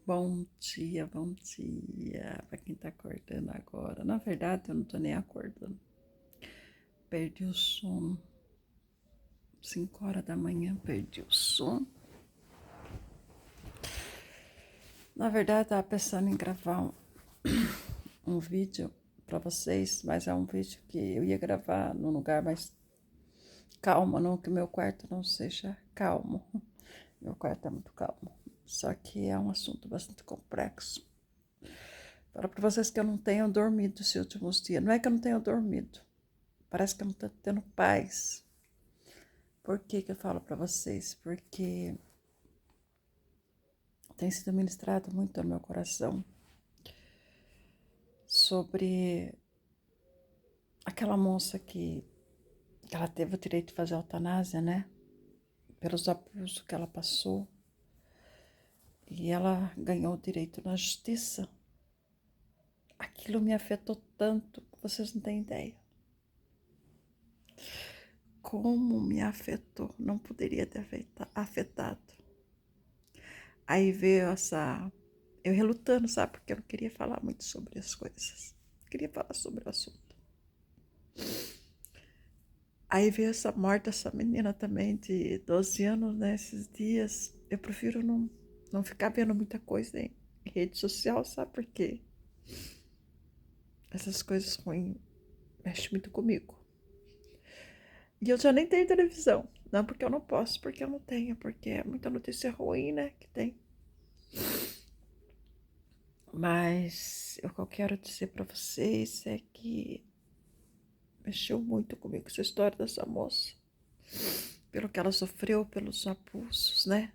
Bom dia para quem tá acordando agora. Na verdade, eu não tô nem acordando. Perdi o sono. 5 horas da manhã, perdi o sono. Na verdade, eu tava pensando em gravar um vídeo para vocês, mas é um vídeo que eu ia gravar num lugar mais calmo, não que meu quarto não seja calmo. Meu quarto é muito calmo. Só que é um assunto bastante complexo. Falo para vocês que eu não tenho dormido esses últimos dias. Não é que eu não tenho dormido. Parece que eu não tô tendo paz. Por que que eu falo para vocês? Porque tem sido ministrado muito no meu coração sobre aquela moça que ela teve o direito de fazer eutanásia, né? Pelos abusos que ela passou. E ela ganhou o direito na justiça. Aquilo me afetou tanto que vocês não têm ideia. Como me afetou, não poderia ter afetado. Aí veio eu relutando, sabe? Porque eu não queria falar muito sobre as coisas. Eu queria falar sobre o assunto. Aí veio essa morte dessa menina também de 12 anos, né? Esses dias. Eu prefiro não ficar vendo muita coisa em rede social, sabe? Porque essas coisas ruins mexem muito comigo. E eu já nem tenho televisão. Não porque eu não posso, porque eu não tenho. Porque é muita notícia ruim, né? Que tem. Mas o que eu quero dizer para vocês é que mexeu muito comigo essa história dessa moça. Pelo que ela sofreu, pelos abusos, né?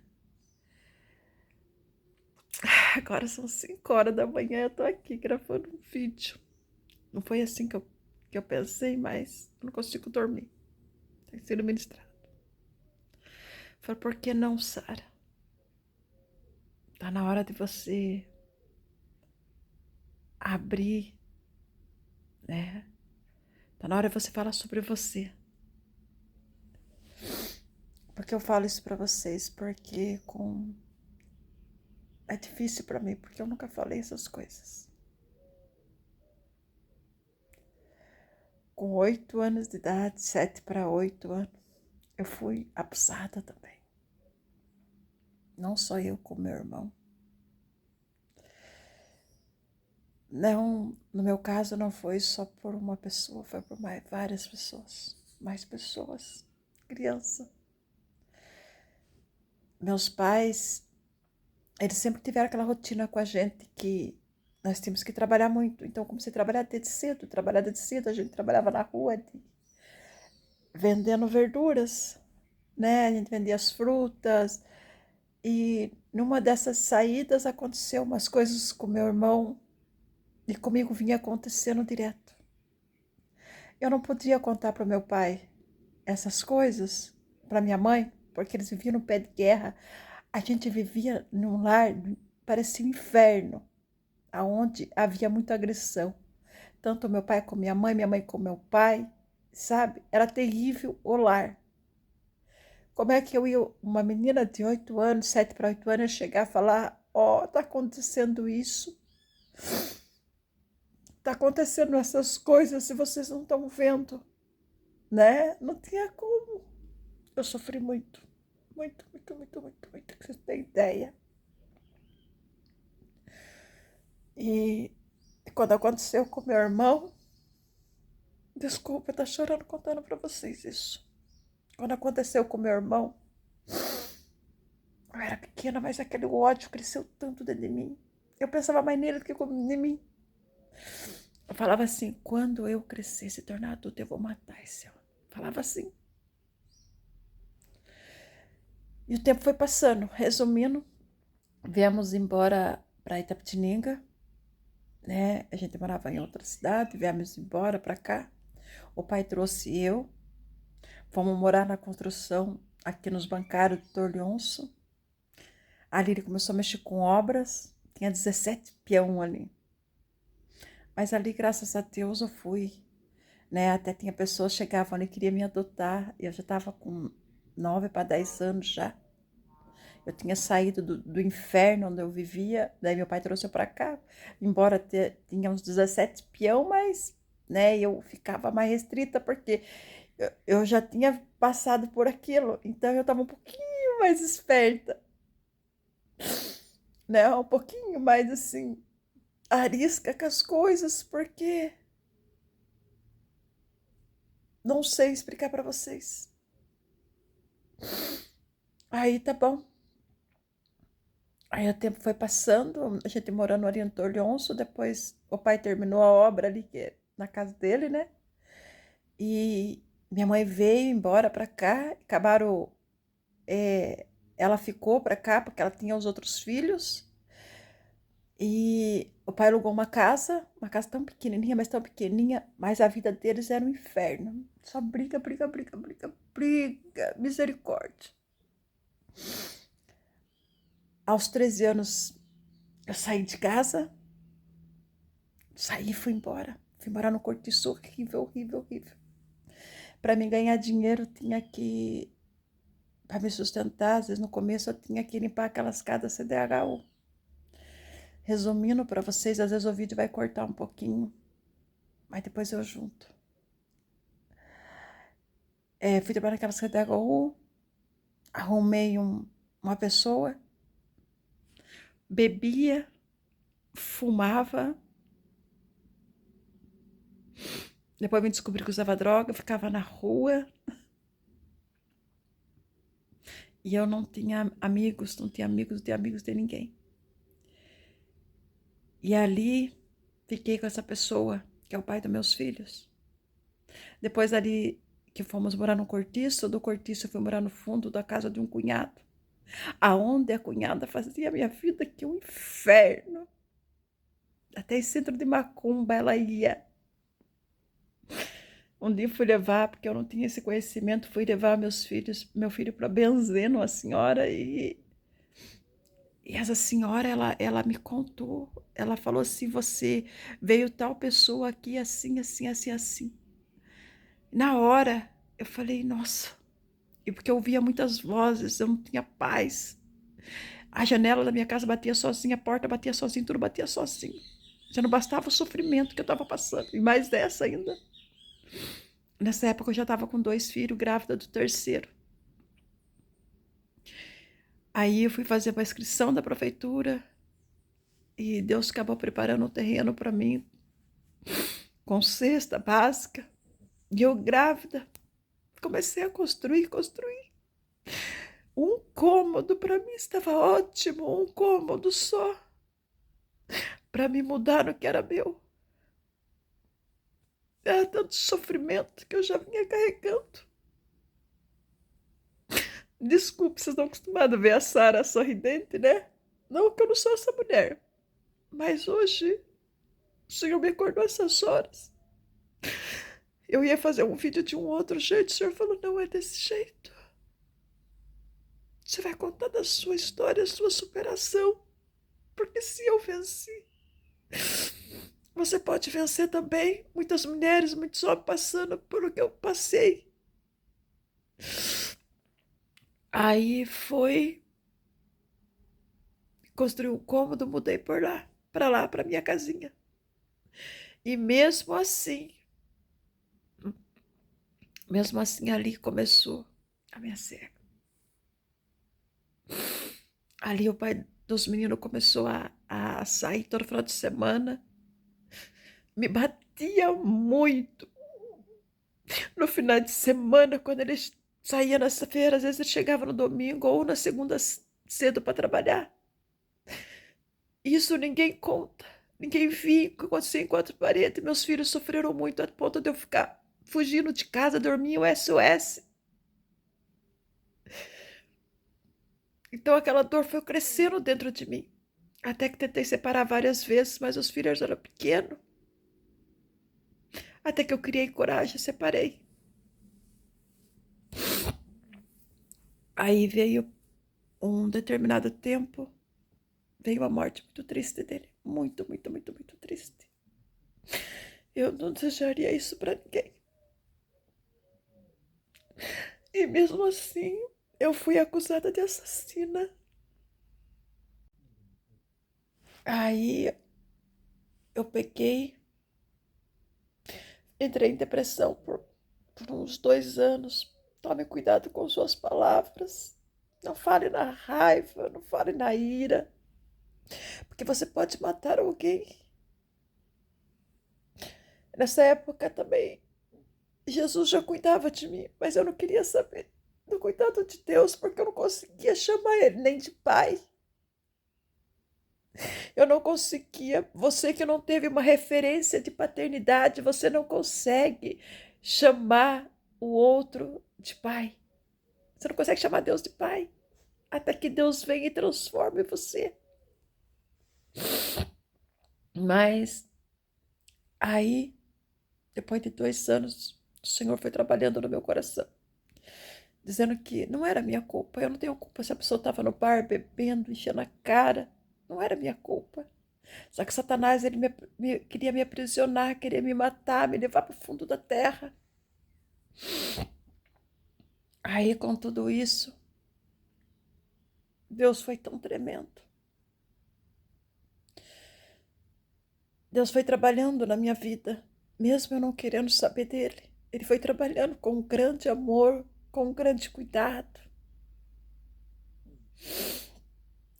Agora são 5 horas da manhã, eu tô aqui gravando um vídeo. Não foi assim que eu pensei, mas eu não consigo dormir. Tem sido ministrado. Falei, por que não, Sara? Tá na hora de você abrir, né? Tá na hora de você falar sobre você. Por que eu falo isso pra vocês? Porque é difícil pra mim, porque eu nunca falei essas coisas. Com 8 anos de idade, 7 para 8 anos, eu fui abusada também. Não só eu, como meu irmão. Não, no meu caso não foi só por uma pessoa, foi por várias pessoas. Mais pessoas. Criança. Meus pais, eles sempre tiveram aquela rotina com a gente que nós tínhamos que trabalhar muito. Então, comecei a trabalhar desde cedo. Trabalhar desde cedo, a gente trabalhava na rua vendendo verduras, né? A gente vendia as frutas. E numa dessas saídas aconteceu umas coisas com meu irmão e comigo vinha acontecendo direto. Eu não podia contar para o meu pai essas coisas, para minha mãe, porque eles viviam no pé de guerra. A gente vivia num lar, parecia um inferno, aonde havia muita agressão. Tanto meu pai com minha mãe com meu pai, sabe? Era terrível o lar. Como é que eu ia, uma menina de 8 anos, 7 para 8 anos, chegar a falar, ó, tá acontecendo isso, tá acontecendo essas coisas e vocês não estão vendo, né? Não tinha como. Eu sofri muito, muito, muito, muito, muito, muito, que você tem ideia. E quando aconteceu com meu irmão, desculpa, tá chorando contando para vocês isso. Quando aconteceu com meu irmão, eu era pequena, mas aquele ódio cresceu tanto dentro de mim. Eu pensava mais nele do que em mim. Eu falava assim, quando eu crescer, se tornar adulto, eu vou matar esse homem. Falava assim. E o tempo foi passando. Resumindo, viemos embora para Itapetininga, né? A gente morava em outra cidade, viemos embora para cá. O pai trouxe eu, fomos morar na construção aqui nos bancários de Torleonço. Ali ele começou a mexer com obras, tinha 17 peão ali. Mas ali, graças a Deus, eu fui, né? Até tinha pessoas que chegavam ali e queriam me adotar. Eu já estava com 9 para 10 anos já. Eu tinha saído do inferno onde eu vivia, daí meu pai trouxe eu para cá, embora tinha uns 17 peão, mas né, eu ficava mais restrita porque eu já tinha passado por aquilo, então eu estava um pouquinho mais esperta, né? Um pouquinho mais assim, arisca com as coisas, porque não sei explicar para vocês. Aí tá bom. Aí o tempo foi passando, a gente morando no Orientor Leonço, depois o pai terminou a obra ali na casa dele, né? E minha mãe veio embora para cá, acabaram, ela ficou para cá porque ela tinha os outros filhos. E o pai alugou uma casa tão pequenininha, mas tão pequenininha, mas a vida deles era um inferno. Só briga, briga, briga, briga, briga, misericórdia. Aos 13 anos eu saí de casa, saí e fui embora. Fui morar no cortiço horrível, horrível, horrível. Para mim ganhar dinheiro tinha que, para me sustentar, às vezes no começo eu tinha que limpar aquelas casas CDHU. Resumindo para vocês, às vezes o vídeo vai cortar um pouquinho, mas depois eu junto. Fui trabalhar naquela CDHU, arrumei uma pessoa, bebia, fumava, depois me descobri que usava droga, ficava na rua. E eu não tinha amigos, não tinha amigos, não tinha amigos de ninguém. E ali fiquei com essa pessoa, que é o pai dos meus filhos. Depois ali que fomos morar no cortiço, do cortiço eu fui morar no fundo da casa de um cunhado, aonde a cunhada fazia a minha vida que um inferno. Até em centro de macumba ela ia. Um dia fui levar, porque eu não tinha esse conhecimento, fui levar meu filho para benzer uma senhora e essa senhora, ela me contou, ela falou assim, você veio tal pessoa aqui assim, assim, assim, assim. Na hora, eu falei, nossa, e porque eu ouvia muitas vozes, eu não tinha paz. A janela da minha casa batia sozinha, a porta batia sozinha, tudo batia sozinho. Já não bastava o sofrimento que eu estava passando, e mais dessa ainda. Nessa época eu já estava com 2 filhos, grávida do terceiro. Aí eu fui fazer uma inscrição da prefeitura e Deus acabou preparando um terreno para mim com cesta básica. E eu grávida, comecei a construir, construir. Um cômodo para mim estava ótimo, um cômodo só, para me mudar no que era meu. Era tanto sofrimento que eu já vinha carregando. Desculpe, vocês estão acostumados a ver a Sara sorridente, né? Não que eu não sou essa mulher, mas hoje o Senhor me acordou essas horas. Eu ia fazer um vídeo de um outro jeito, o Senhor falou, não é desse jeito. Você vai contar da sua história, da sua superação. Porque se eu venci, você pode vencer também. Muitas mulheres, muitos homens passando por o que eu passei. Aí foi, construí um cômodo, mudei por lá, para minha casinha. E mesmo assim ali começou a minha cega. Ali o pai dos meninos começou a sair todo final de semana. Me batia muito. No final de semana, quando ele saía nessa feira, às vezes ele chegava no domingo ou na segunda cedo para trabalhar. Isso ninguém conta. Ninguém viu o que acontecia em quatro paredes. Meus filhos sofreram muito a ponto de eu ficar fugindo de casa, dormir o SOS. Então aquela dor foi crescendo dentro de mim. Até que tentei separar várias vezes, mas os filhos eram pequenos. Até que eu criei coragem e separei. Aí veio um determinado tempo, veio a morte muito triste dele. Muito, muito, muito, muito triste. Eu não desejaria isso para ninguém. E mesmo assim, eu fui acusada de assassina. Aí eu peguei, entrei em depressão por uns 2 anos. Tome cuidado com suas palavras. Não fale na raiva, não fale na ira, porque você pode matar alguém. Nessa época também, Jesus já cuidava de mim, mas eu não queria saber do cuidado de Deus, porque eu não conseguia chamar ele nem de pai. Eu não conseguia. Você que não teve uma referência de paternidade, você não consegue chamar o outro de pai. Você não consegue chamar Deus de pai, até que Deus venha e transforme você. Mas aí, depois de 2 anos, o Senhor foi trabalhando no meu coração, dizendo que não era minha culpa. Eu não tenho culpa se a pessoa estava no bar bebendo, enchendo a cara. Não era minha culpa. Só que Satanás, ele queria me aprisionar, queria me matar, me levar para o fundo da terra. Aí, com tudo isso, Deus foi tão tremendo. Deus foi trabalhando na minha vida, mesmo eu não querendo saber dele. Ele foi trabalhando com um grande amor, com um grande cuidado.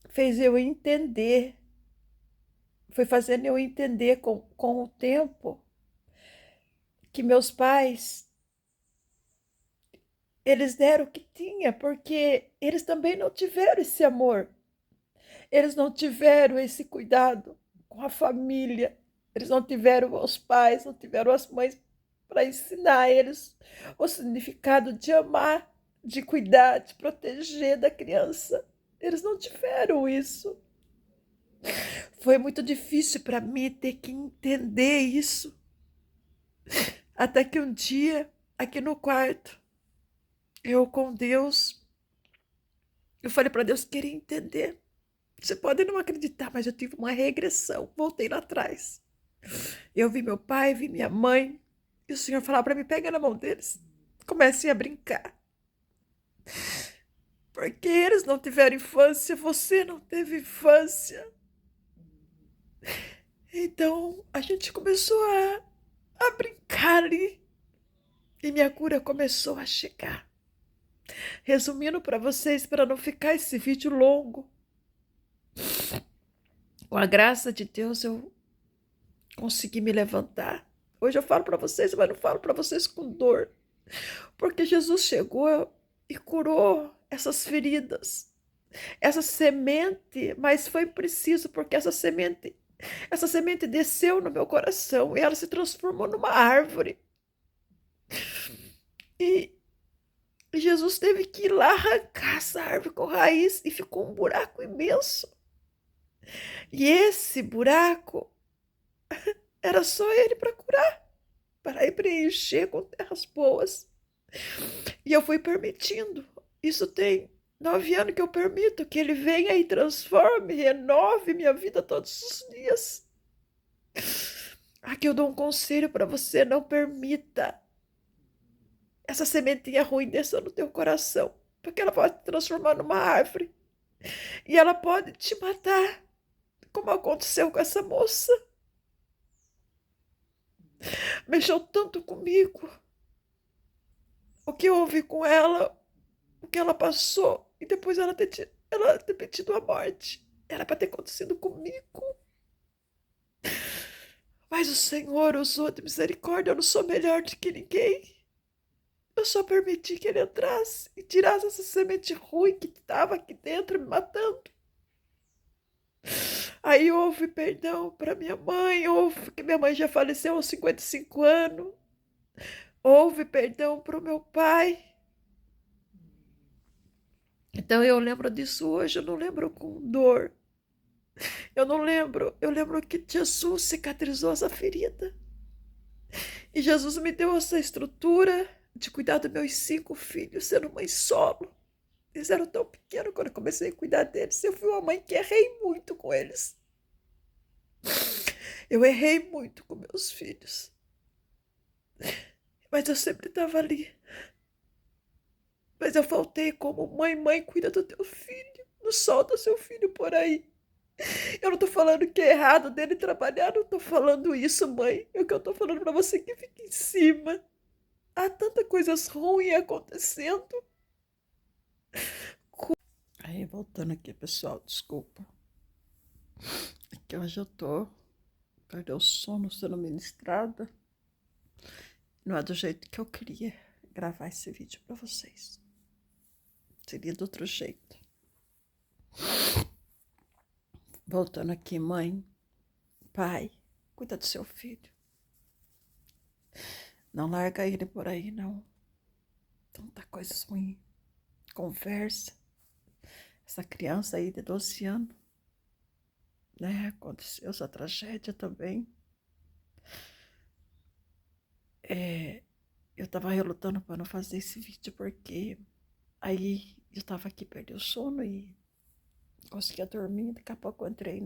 Fez eu entender, foi fazendo eu entender com o tempo que meus pais, eles deram o que tinha, porque eles também não tiveram esse amor. Eles não tiveram esse cuidado com a família. Eles não tiveram os pais, não tiveram as mães para ensinar a eles o significado de amar, de cuidar, de proteger da criança. Eles não tiveram isso. Foi muito difícil para mim ter que entender isso. Até que um dia, aqui no quarto, eu com Deus, eu falei para Deus, queria entender. Você pode não acreditar, mas eu tive uma regressão. Voltei lá atrás. Eu vi meu pai, vi minha mãe, e o Senhor falava para mim, pega na mão deles, comecem a brincar. Porque eles não tiveram infância, você não teve infância. Então a gente começou a brincar ali. E minha cura começou a chegar. Resumindo para vocês, para não ficar esse vídeo longo, com a graça de Deus eu consegui me levantar. Hoje eu falo para vocês, mas não falo para vocês com dor. Porque Jesus chegou e curou essas feridas, essa semente, mas foi preciso, porque essa semente desceu no meu coração e ela se transformou numa árvore. E Jesus teve que ir lá arrancar essa árvore com raiz e ficou um buraco imenso. E esse buraco era só ele para curar, para ir preencher com terras boas. E eu fui permitindo. Isso tem 9 anos que eu permito que ele venha e transforme, renove minha vida todos os dias. Aqui eu dou um conselho para você: não permita essa sementinha ruim descer no teu coração, porque ela pode te transformar numa árvore e ela pode te matar, como aconteceu com essa moça. Mexeu tanto comigo, o que houve com ela, o que ela passou, e depois ela ter pedido a morte. Era para ter acontecido comigo. Mas o Senhor usou de misericórdia. Eu não sou melhor do que ninguém. Eu só permiti que ele entrasse e tirasse essa semente ruim que estava aqui dentro me matando. Aí houve perdão para minha mãe, houve, que minha mãe já faleceu aos 55 anos. Houve perdão para o meu pai. Então eu lembro disso hoje, eu não lembro com dor. Eu não lembro, eu lembro que Jesus cicatrizou essa ferida. E Jesus me deu essa estrutura de cuidar dos meus 5 filhos, sendo mãe solo. Eles eram tão pequenos quando eu comecei a cuidar deles. Eu fui uma mãe que errei muito com eles. Eu errei muito com meus filhos. Mas eu sempre estava ali. Mas eu faltei como mãe, cuida do teu filho. Não solta seu filho por aí. Eu não tô falando que é errado dele trabalhar, não tô falando isso, mãe. É o que eu tô falando pra você que fica em cima. Há tantas coisas ruins acontecendo. Aí, voltando aqui, pessoal, desculpa. É que hoje eu tô. Perdeu o sono sendo ministrada. Não é do jeito que eu queria gravar esse vídeo pra vocês. Seria de outro jeito. Voltando aqui, mãe, pai, cuida do seu filho. Não larga ele por aí, não. Tanta coisa ruim. Conversa. Essa criança aí de 12 anos, né? Aconteceu essa tragédia também. Eu tava relutando para não fazer esse vídeo porque aí eu tava aqui, perdi o sono e conseguia dormir. Daqui a pouco eu entrei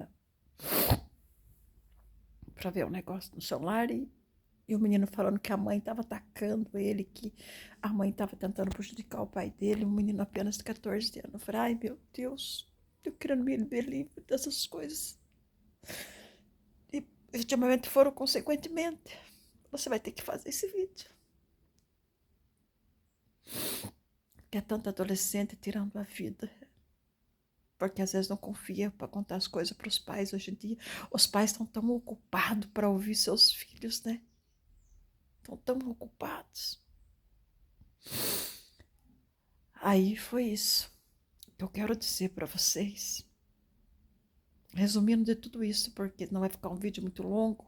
pra ver um negócio no celular e o menino falando que a mãe tava atacando ele, que a mãe tava tentando prejudicar o pai dele, um menino apenas de 14 anos. Eu falei, ai meu Deus, eu querendo me livre dessas coisas. E ultimamente foram consequentemente. Você vai ter que fazer esse vídeo. Que é tanto adolescente tirando a vida. Porque às vezes não confia para contar as coisas para os pais hoje em dia. Os pais estão tão ocupados para ouvir seus filhos, né? Estão tão ocupados. Aí foi isso que eu quero dizer para vocês. Resumindo de tudo isso, porque não vai ficar um vídeo muito longo.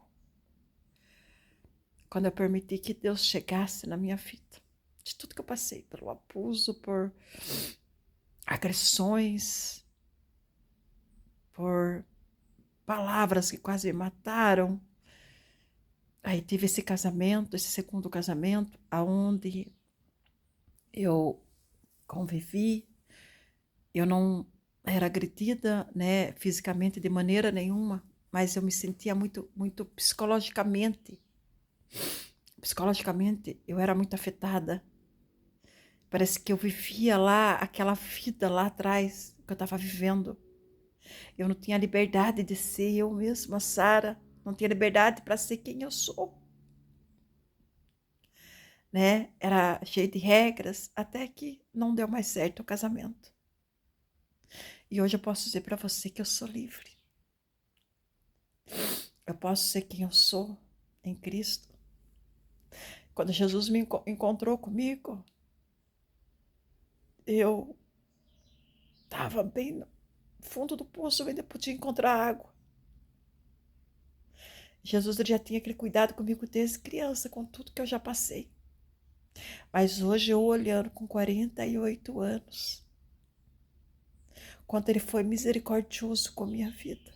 Quando eu permiti que Deus chegasse na minha vida. De tudo que eu passei, pelo abuso, por agressões, por palavras que quase me mataram. Aí tive esse casamento, esse segundo casamento, aonde eu convivi, eu não era agredida, né, fisicamente de maneira nenhuma, mas eu me sentia muito psicologicamente eu era muito afetada. Parece que eu vivia lá, aquela vida lá atrás que eu estava vivendo. Eu não tinha liberdade de ser eu mesma, Sara, não tinha liberdade para ser quem eu sou. Né? Era cheio de regras, até que não deu mais certo o casamento. E hoje eu posso dizer para você que eu sou livre. Eu posso ser quem eu sou em Cristo. Quando Jesus me encontrou comigo, eu estava bem no fundo do poço, eu ainda podia encontrar água. Jesus já tinha aquele cuidado comigo desde criança, com tudo que eu já passei. Mas hoje eu olhando com 48 anos, quanto ele foi misericordioso com a minha vida.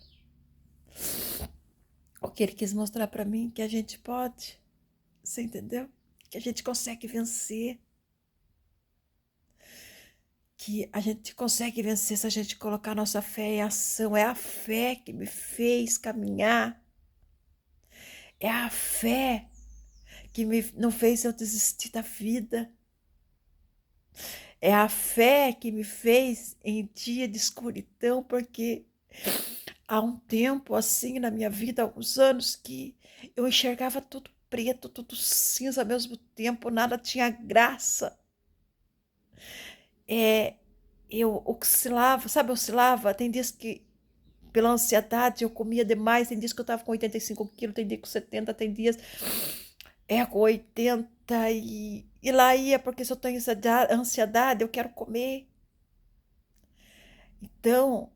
O que ele quis mostrar para mim, que a gente pode, você entendeu? Que a gente consegue vencer. Que a gente consegue vencer se a gente colocar nossa fé em ação. É a fé que me fez caminhar. É a fé que não fez eu desistir da vida. É a fé que me fez em dia de escuridão, porque há um tempo assim na minha vida, há alguns anos, que eu enxergava tudo preto, tudo cinza ao mesmo tempo, nada tinha graça. Eu oscilava, sabe, oscilava. Tem dias que, pela ansiedade, eu comia demais. Tem dias que eu tava com 85 quilos, tem dias com 70, tem dias com 80 e lá ia, porque se eu tenho ansiedade, eu quero comer. Então,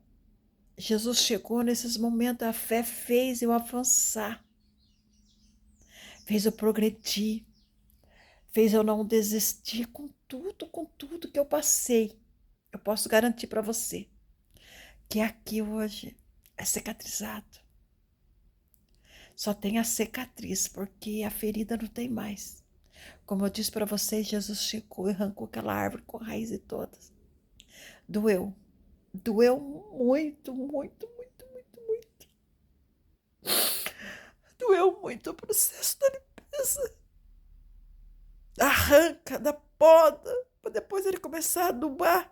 Jesus chegou nesses momentos, a fé fez eu avançar, fez eu progredir, fez eu não desistir com tudo que eu passei. Eu posso garantir para você que aqui hoje é cicatrizado. Só tem a cicatriz, porque a ferida não tem mais. Como eu disse para vocês, Jesus chegou e arrancou aquela árvore com raiz e todas. Doeu. Doeu muito, muito, muito, muito, muito. Doeu muito o processo da limpeza. Arranca da poda, para depois ele começar a adubar.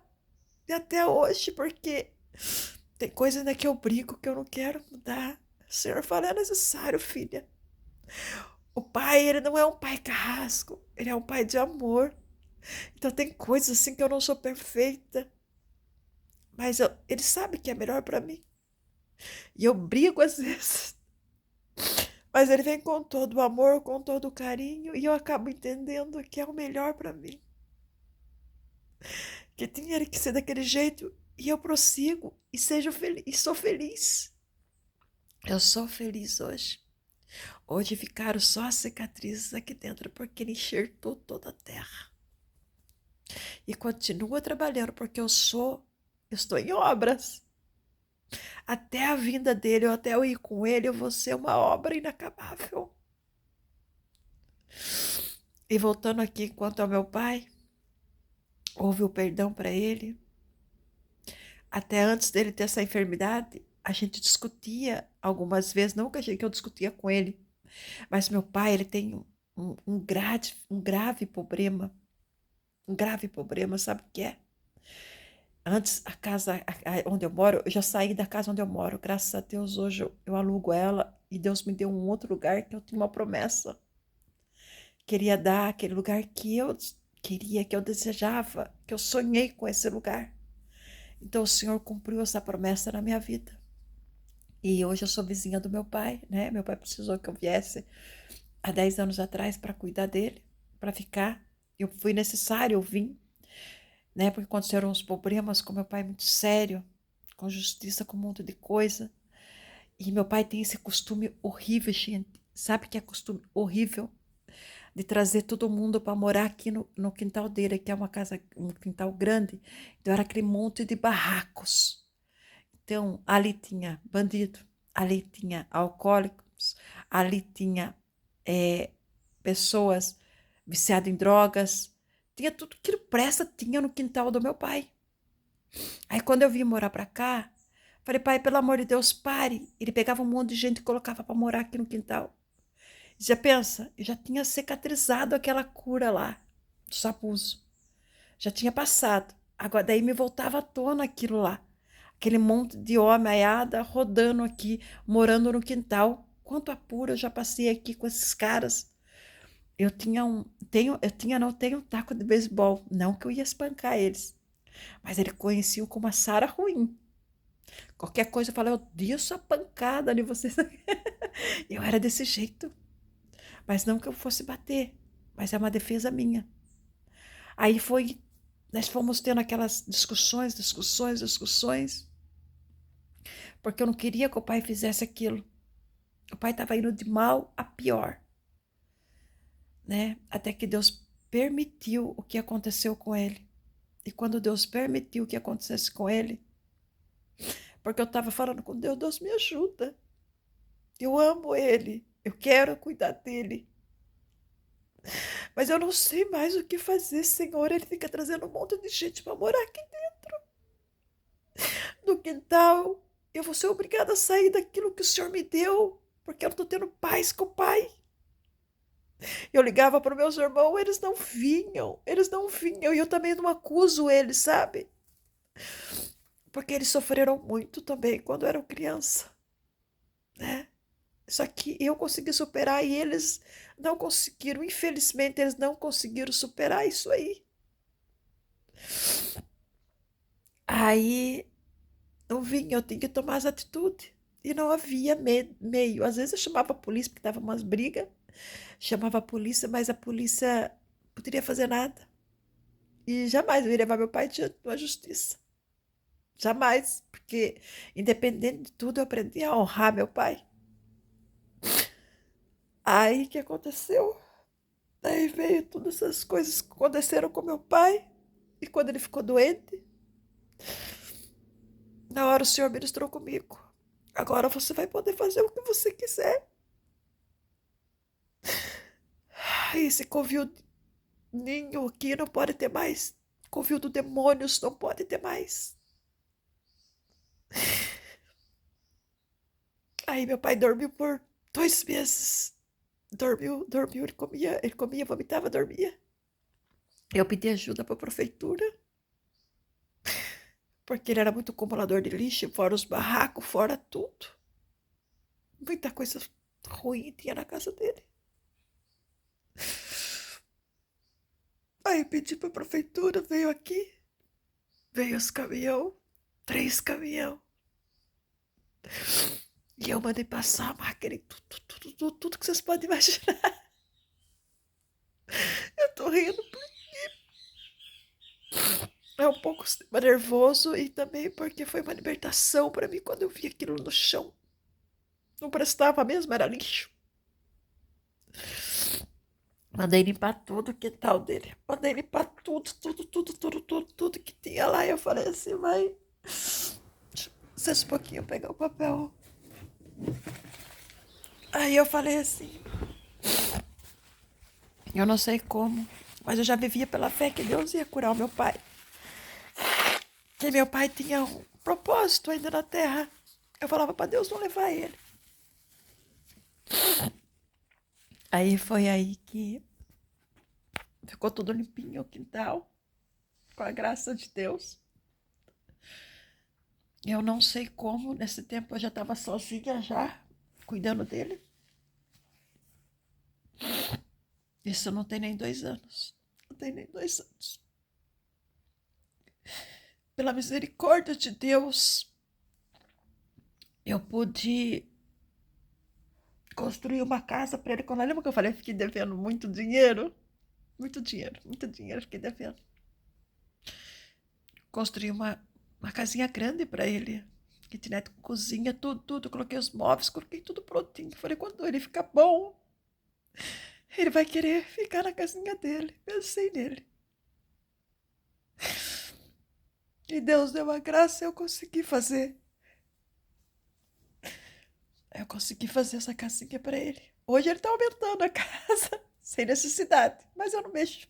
E até hoje, porque Tem coisa ainda que eu brigo que eu não quero mudar. O Senhor fala, é necessário, filha. O pai, ele não é um pai carrasco, ele é um pai de amor. Então tem coisas assim que eu não sou perfeita, mas ele sabe que é melhor para mim. E eu brigo às vezes, mas ele vem com todo o amor, com todo o carinho, e eu acabo entendendo que é o melhor para mim. Que tinha que ser daquele jeito, e eu prossigo, e seja feliz, e sou feliz. Eu sou feliz hoje. Hoje ficaram só as cicatrizes aqui dentro, porque ele enxertou toda a terra. E continua trabalhando, porque eu estou em obras. Até a vinda dele, ou até eu ir com ele, eu vou ser uma obra inacabável. E voltando aqui quanto ao meu pai, houve o perdão para ele. Até antes dele ter essa enfermidade, a gente discutia algumas vezes, não que eu discutia com ele, mas meu pai, ele tem um grave problema. Um grave problema, sabe o que é? Antes, a casa onde eu moro, eu já saí da casa onde eu moro. Graças a Deus, hoje eu alugo ela e Deus me deu um outro lugar que eu tinha uma promessa. Queria dar aquele lugar que eu queria, que eu desejava, que eu sonhei com esse lugar. Então o Senhor cumpriu essa promessa na minha vida. E hoje eu sou vizinha do meu pai, né? Meu pai precisou que eu viesse há 10 anos atrás para cuidar dele, para ficar. Eu fui necessário, eu vim, né? Porque aconteceram uns problemas com meu pai muito sério, com justiça, com um monte de coisa. E meu pai tem esse costume horrível, gente. Sabe que é costume horrível? De trazer todo mundo para morar aqui no quintal dele, que é uma casa, um quintal grande. Então era aquele monte de barracos. Então ali tinha bandido, ali tinha alcoólicos, ali tinha pessoas viciadas em drogas. Tinha tudo que presta, tinha no quintal do meu pai. Aí quando eu vim morar para cá, falei, pai, pelo amor de Deus, pare. Ele pegava um monte de gente e colocava para morar aqui no quintal. Já pensa, eu já tinha cicatrizado aquela cura lá, dos abusos. Já tinha passado. Agora daí me voltava à tona aquilo lá. Aquele monte de homaiada rodando aqui, morando no quintal. Quanto apuro eu já passei aqui com esses caras. Eu tenho um taco de beisebol. Não que eu ia espancar eles. Mas ele conhecia como a Sara ruim. Qualquer coisa eu falava, eu dei sua pancada de vocês. Eu era desse jeito. Mas não que eu fosse bater. Mas é uma defesa minha. Aí foi, nós fomos tendo aquelas discussões, porque eu não queria que o pai fizesse aquilo. O pai estava indo de mal a pior, né? Até que Deus permitiu o que aconteceu com ele. E quando Deus permitiu o que acontecesse com ele, porque eu estava falando com Deus, Deus me ajuda. Eu amo ele, eu quero cuidar dele. Mas eu não sei mais o que fazer, Senhor. Ele fica trazendo um monte de gente para morar aqui no quintal. Eu vou ser obrigada a sair daquilo que o Senhor me deu, porque eu não estou tendo paz com o Pai. Eu ligava para os meus irmãos, eles não vinham, e eu também não acuso eles, sabe? Porque eles sofreram muito também quando eram criança, né? Só que eu consegui superar e eles não conseguiram, infelizmente, eles não conseguiram superar isso aí. Aí não vinha, eu tinha que tomar as atitudes. E não havia meio. Às vezes eu chamava a polícia porque tava umas brigas, chamava a polícia, mas a polícia não poderia fazer nada. E jamais eu ia levar meu pai diante da justiça. Jamais, porque independente de tudo eu aprendi a honrar meu pai. Aí o que aconteceu? Daí veio todas essas coisas que aconteceram com meu pai. E quando ele ficou doente, na hora o Senhor ministrou comigo. Agora você vai poder fazer o que você quiser. Esse covil ninho aqui não pode ter mais. Covil do demônios não pode ter mais. Aí meu pai dormiu por 2 meses. Dormiu, ele comia, vomitava, dormia. Eu pedi ajuda para a prefeitura, porque ele era muito acumulador de lixo, fora os barracos, fora tudo. Muita coisa ruim tinha na casa dele. Aí pedi para a prefeitura, veio aqui, veio os caminhão, 3 caminhão. E eu mandei passar a máquina em tudo que vocês podem imaginar. Eu tô rindo porque é um pouco nervoso e também porque foi uma libertação para mim quando eu vi aquilo no chão. Não prestava mesmo, era lixo. Mandei limpar tudo o quintal dele. Mandei limpar tudo que tinha lá. E eu falei assim, vai. Licença um pouquinho, pegar o papel. Aí eu falei assim, eu não sei como, mas eu já vivia pela fé que Deus ia curar o meu pai. Que meu pai tinha um propósito ainda na terra. Eu falava para Deus não levar ele. Aí foi aí que ficou tudo limpinho o quintal, com a graça de Deus. Eu não sei como, nesse tempo eu já estava sozinha já, cuidando dele. Isso não tem nem 2 anos. Não tem nem 2 anos. Pela misericórdia de Deus, eu pude construir uma casa para ele. Quando lembra que eu falei, fiquei devendo muito dinheiro? Muito dinheiro, fiquei devendo. Construí uma casinha grande para ele. Kitnet com cozinha, tudo. Coloquei os móveis, coloquei tudo prontinho. Falei, quando ele ficar bom, ele vai querer ficar na casinha dele. Pensei nele. E Deus deu a graça e eu consegui fazer. Eu consegui fazer essa casinha para ele. Hoje ele tá aumentando a casa, sem necessidade, mas eu não mexo.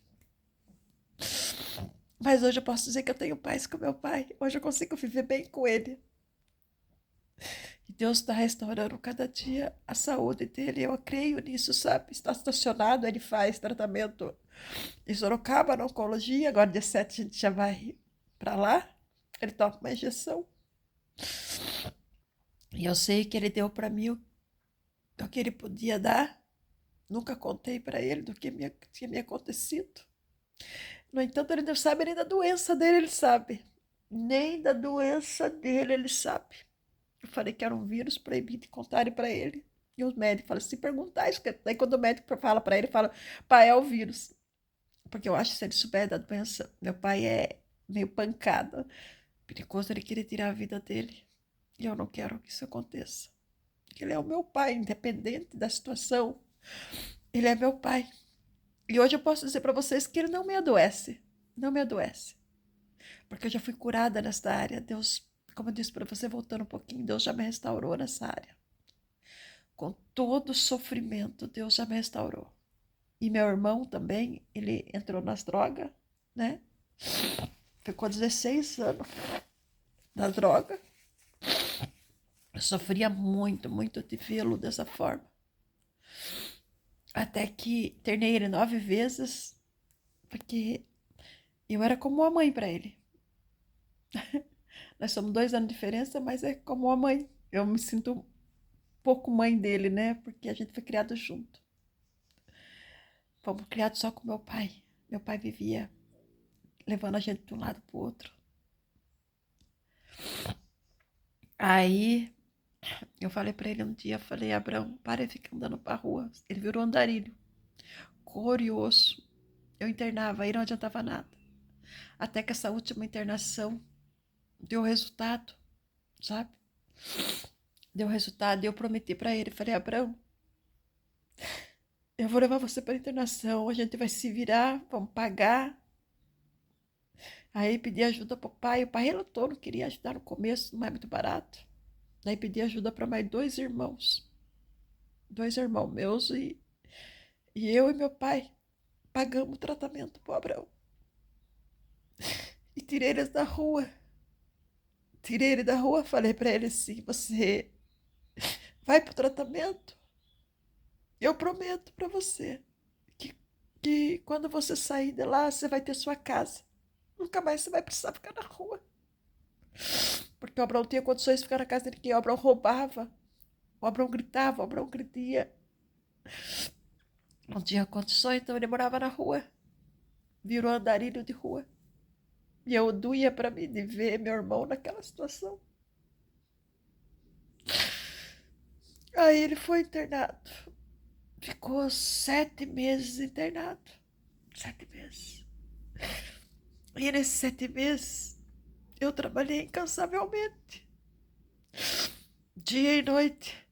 Mas hoje eu posso dizer que eu tenho paz com meu pai. Hoje eu consigo viver bem com ele. E Deus está restaurando cada dia a saúde dele. Eu creio nisso, sabe? Está estacionado, ele faz tratamento em Sorocaba, na oncologia. Agora, dia 7, a gente já vai para lá. Ele toma uma injeção. E eu sei que ele deu para mim o que ele podia dar. Nunca contei para ele do que tinha me acontecido. No entanto, ele não sabe nem da doença dele, ele sabe. Nem da doença dele, ele sabe. Eu falei que era um vírus proibido de contarem para ele. E os médicos falam, se perguntar isso, daí quando o médico fala para ele, fala, pai, é o vírus. Porque eu acho que se ele souber da doença, meu pai é meio pancada. Perigoso ele querer tirar a vida dele. E eu não quero que isso aconteça. Ele é o meu pai, independente da situação. Ele é meu pai. E hoje eu posso dizer para vocês que ele não me adoece. Não me adoece. Porque eu já fui curada nesta área. Deus, como eu disse para você, voltando um pouquinho, Deus já me restaurou nessa área. Com todo o sofrimento, Deus já me restaurou. E meu irmão também, ele entrou nas drogas, né? Ficou 16 anos na droga. Eu sofria muito de vê-lo dessa forma. Até que internei ele 9 vezes, porque eu era como uma mãe para ele. Nós somos 2 anos de diferença, mas é como uma mãe. Eu me sinto um pouco mãe dele, né? Porque a gente foi criado junto. Fomos criados só com meu pai. Meu pai vivia levando a gente de um lado para o outro. Aí eu falei para ele um dia, eu falei, Abraão, para de ficar andando para rua. Ele virou andarilho, couro e osso. Eu internava, aí não adiantava nada. Até que essa última internação deu resultado, sabe? Deu resultado e eu prometi para ele, falei, Abraão, eu vou levar você para internação, a gente vai se virar, vamos pagar. Aí pedi ajuda para o pai relutou, não queria ajudar no começo, não é muito barato. Daí pedi ajuda para mais 2 irmãos. 2 irmãos meus e eu e meu pai pagamos o tratamento pro Abraão. E tirei eles da rua. Tirei ele da rua, falei para ele assim, você vai pro tratamento? Eu prometo para você que quando você sair de lá, você vai ter sua casa. Nunca mais você vai precisar ficar na rua. Porque o Abraão tinha condições de ficar na casa de ninguém. O Abraão roubava. O Abraão gritava, o Abraão gritia. Não tinha condições, então ele morava na rua. Virou andarilho de rua. E eu doía para mim de ver meu irmão naquela situação. Aí ele foi internado. Ficou 7 meses internado. 7 meses. E nesses 7 meses, eu trabalhei incansavelmente. Dia e noite.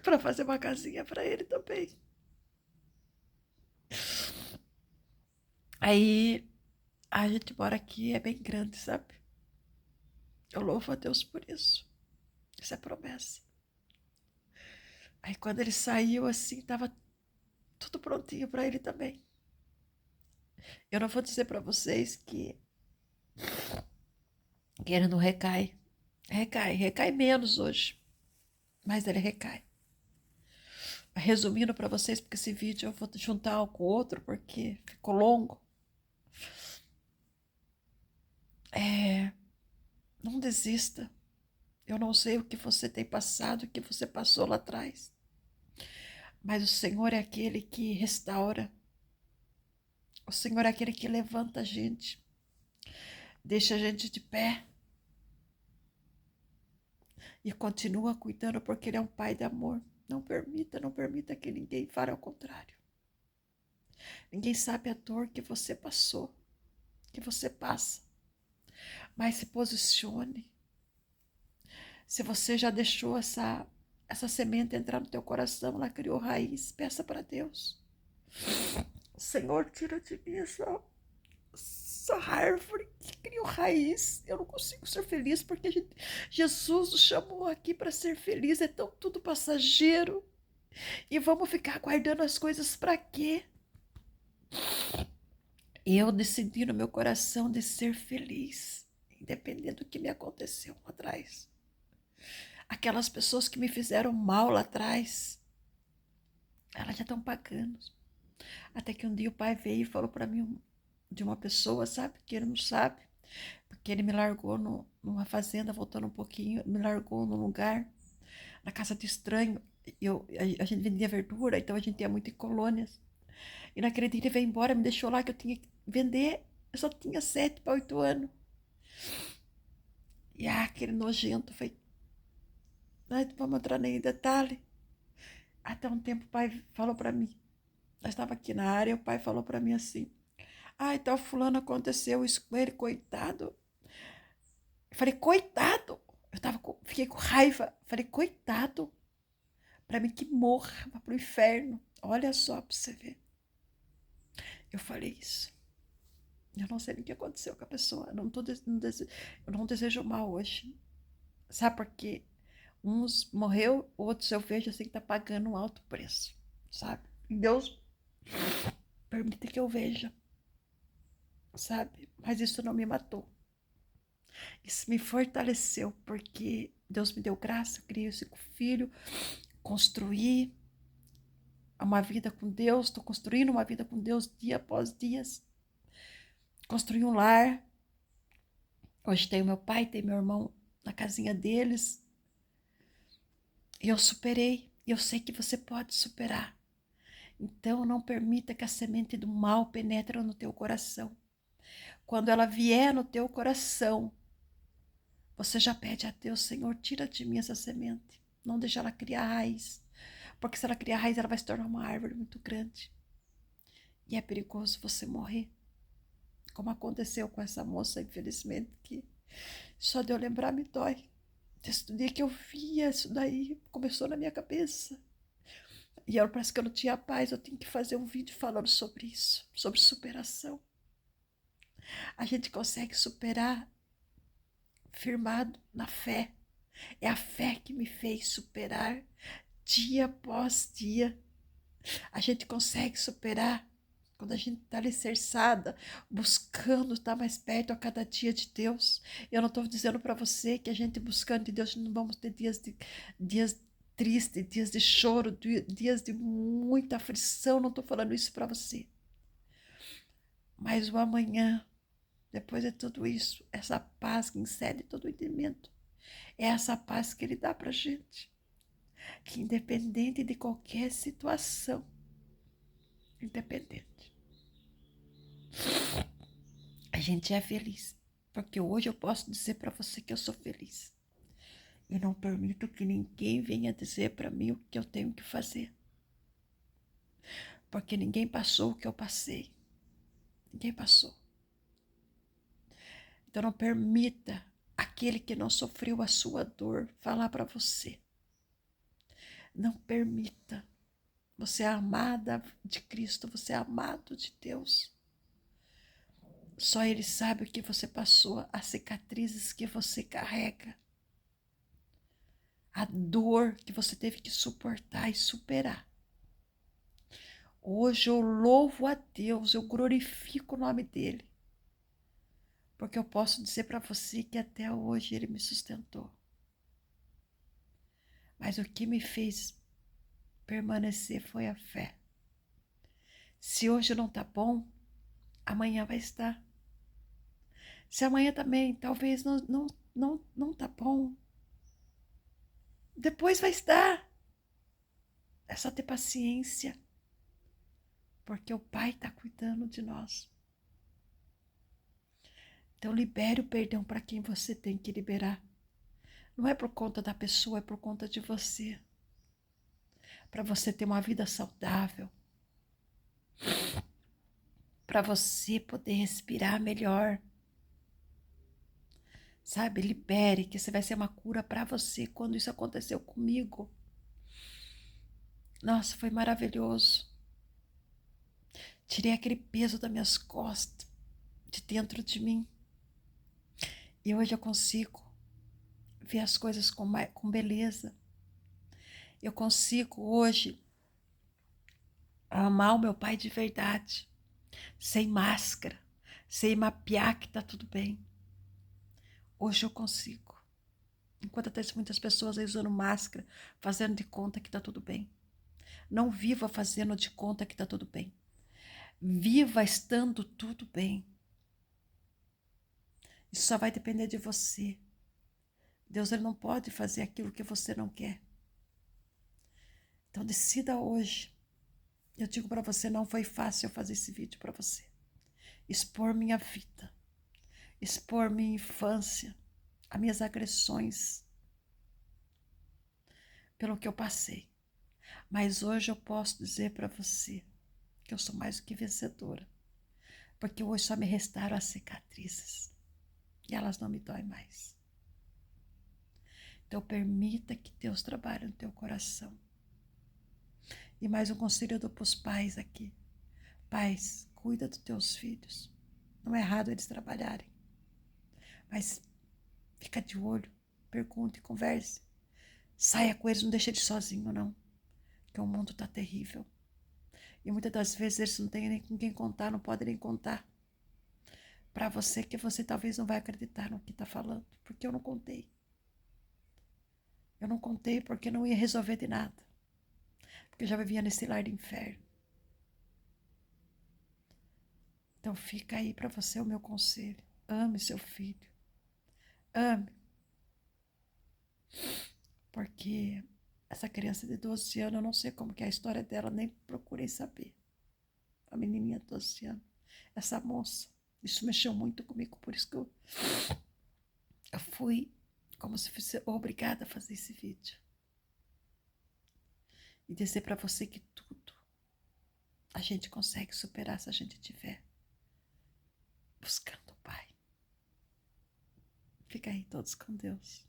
Para fazer uma casinha para ele também. Aí, a gente mora aqui, é bem grande, sabe? Eu louvo a Deus por isso. Isso é promessa. Aí quando ele saiu assim, tava tudo prontinho para ele também. Eu não vou dizer para vocês que ele não recai. Recai menos hoje, mas ele recai. Resumindo para vocês, porque esse vídeo eu vou juntar um com o outro, porque ficou longo. Não desista. Eu não sei o que você tem passado, o que você passou lá atrás. Mas o Senhor é aquele que restaura. O Senhor é aquele que levanta a gente. Deixa a gente de pé. E continua cuidando porque Ele é um Pai de amor. Não permita que ninguém fale ao contrário. Ninguém sabe a dor que você passou, que você passa. Mas se posicione. Se você já deixou essa semente entrar no teu coração, ela criou raiz, peça para Deus. Senhor, tira de mim essa árvore que criou raiz. Eu não consigo ser feliz porque Jesus nos chamou aqui para ser feliz. É tão tudo passageiro. E vamos ficar guardando as coisas para quê? Eu decidi no meu coração de ser feliz, independente do que me aconteceu lá atrás. Aquelas pessoas que me fizeram mal lá atrás, elas já estão pagando. Até que um dia o pai veio e falou para mim de uma pessoa, sabe, que ele não sabe, porque ele me largou numa fazenda, voltando um pouquinho, me largou num lugar, na casa de estranho. A gente vendia verdura, então a gente ia muito em colônias. E naquele dia ele veio embora, me deixou lá que eu tinha que vender. Eu só tinha 7 para 8 anos. E aquele nojento foi. Não vamos entrar nem em detalhe. Até um tempo o pai falou para mim. Nós estávamos aqui na área e o pai falou para mim assim: ah, então fulano aconteceu isso com ele, coitado. Eu falei, coitado. Fiquei com raiva. Falei, coitado. Para mim que morra, vá pro inferno. Olha só para você ver. Eu falei isso. Eu não sei nem o que aconteceu com a pessoa. Eu não desejo mal hoje. Sabe por quê? Uns morreu, outros eu vejo assim que tá pagando um alto preço. Sabe? E Deus permite que eu veja. Sabe? Mas isso não me matou. Isso me fortaleceu, porque Deus me deu graça, eu criei 5 filhos, construí uma vida com Deus, estou construindo uma vida com Deus dia após dia. Construí um lar. Hoje tenho meu pai, tenho meu irmão na casinha deles. E eu superei. E eu sei que você pode superar. Então não permita que a semente do mal penetre no teu coração. Quando ela vier no teu coração, você já pede a Deus, Senhor, tira de mim essa semente. Não deixa ela criar raiz. Porque se ela criar raiz, ela vai se tornar uma árvore muito grande. E é perigoso você morrer. Como aconteceu com essa moça, infelizmente, que só de eu lembrar me dói. Desde o dia que eu via isso daí, começou na minha cabeça. E eu, parece que eu não tinha paz, eu tinha que fazer um vídeo falando sobre isso, sobre superação. A gente consegue superar firmado na fé. É a fé que me fez superar dia após dia. A gente consegue superar quando a gente está alicerçada, buscando estar mais perto a cada dia de Deus. Eu não estou dizendo para você que a gente buscando de Deus não vamos ter dias tristes, dias de choro, dias de muita aflição. Não estou falando isso para você. Mas o amanhã depois de tudo isso, essa paz que excede todo o entendimento, é essa paz que Ele dá para a gente, que independente de qualquer situação, independente, a gente é feliz. Porque hoje eu posso dizer para você que eu sou feliz. E não permito que ninguém venha dizer para mim o que eu tenho que fazer. Porque ninguém passou o que eu passei. Ninguém passou. Então não permita aquele que não sofreu a sua dor falar para você. Não permita. Você é amada de Cristo, você é amado de Deus. Só Ele sabe o que você passou, as cicatrizes que você carrega, a dor que você teve que suportar e superar. Hoje eu louvo a Deus, eu glorifico o nome dEle, porque eu posso dizer para você que até hoje Ele me sustentou. Mas o que me fez permanecer foi a fé. Se hoje não está bom, amanhã vai estar. Se amanhã também talvez não tá bom, depois vai estar. É só ter paciência, porque o Pai está cuidando de nós. Então libere o perdão para quem você tem que liberar. Não é por conta da pessoa, é por conta de você. Para você ter uma vida saudável. Para você poder respirar melhor. Sabe, libere, que isso vai ser uma cura para você. Quando isso aconteceu comigo, nossa, foi maravilhoso. Tirei aquele peso das minhas costas, de dentro de mim. E hoje eu consigo ver as coisas com beleza. Eu consigo hoje amar o meu pai de verdade, sem máscara, sem mapear que tá tudo bem. Hoje eu consigo. Enquanto tem muitas pessoas aí usando máscara, fazendo de conta que tá tudo bem. Não viva fazendo de conta que tá tudo bem. Viva estando tudo bem. Isso só vai depender de você. Deus ele não pode fazer aquilo que você não quer. Então decida hoje. Eu digo para você, não foi fácil eu fazer esse vídeo para você. Expor minha vida. Expor minha infância. As minhas agressões. Pelo que eu passei. Mas hoje eu posso dizer para você que eu sou mais do que vencedora. Porque hoje só me restaram as cicatrizes. E elas não me doem mais. Então permita que Deus trabalhe no teu coração. E mais um conselho eu dou para os pais aqui. Pais, cuida dos teus filhos. Não é errado eles trabalharem. Mas fica de olho, pergunte, converse. Saia com eles, não deixe eles sozinhos, não. Porque o mundo está terrível. E muitas das vezes eles não têm nem com quem contar, não podem nem contar. Para você que você talvez não vai acreditar no que está falando. Porque eu não contei. Eu não contei porque não ia resolver de nada. Porque eu já vivia nesse lar de inferno. Então fica aí para você o meu conselho. Ame seu filho. Ame. Porque essa criança de 12 anos, eu não sei como que é a história dela, nem procurei saber. A menininha de 12 anos. Essa moça. Isso mexeu muito comigo, por isso que eu fui como se fosse obrigada a fazer esse vídeo. E dizer para você que tudo a gente consegue superar se a gente estiver buscando o Pai. Fica aí todos com Deus.